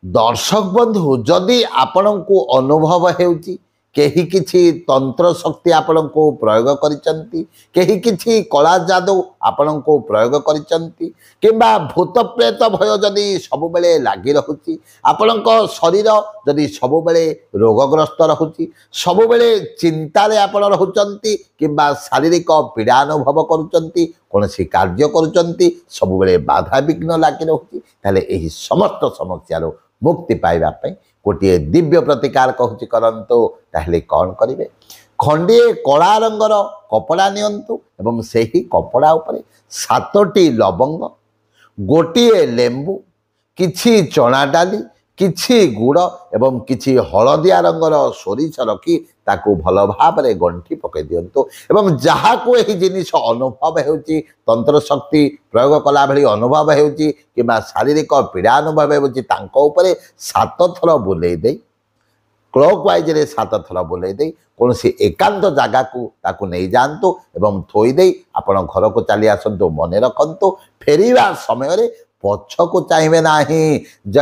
दर्शक बंधु जदि आपण को अनुभव हेउची केही किछि तंत्र शक्ति आपण को प्रयोग करिसंती केही किछि कला जादू आपण को प्रयोग करिसंती किंबा भूत प्रेत भय जदि सब बेले लागी रहुची आपण को शरीर जदि सब बेले रोगग्रस्त रहुची सब बेले चिंता रे आपण रहुचंती किंबा शारीरिक पीड़ा अनुभव करुचंती कोनसी कार्य करुचंती सब बेले बाधा विघ्न लागी रहुची ताले एही समस्त समस्या मुक्ति पाइबा गोटे दिव्य प्रतिकार कहूँ करंतु ताहले कौन करेंगे खंडे कला रंगर कपड़ा नियंतु एवं सही कपड़ा उपरे 7टी लवंग गोटे लेंबू किछि चना डाली किछि गुड़ एवं किछि हलदिया रंगर सोरिष रखी ताकू भल भाव में गंठी पकई दिंतु एवं जहाँ को यही जिनिस अनुभव होउची तंत्र शक्ति प्रयोग कला भली अनुभव होउची किंबा शारीरिक पीड़ा अनुभव होउची तांको उपरे 7 थर बुलेई दे क्लॉक वाइज रे 7 थर बुलेई दे कौनसी एकांत जगह को ताकू नहीं जातु एवं थोई दे आपण घर को चली आसतु मन रखु फेरिया समय पछ को चाहिए ना। जय।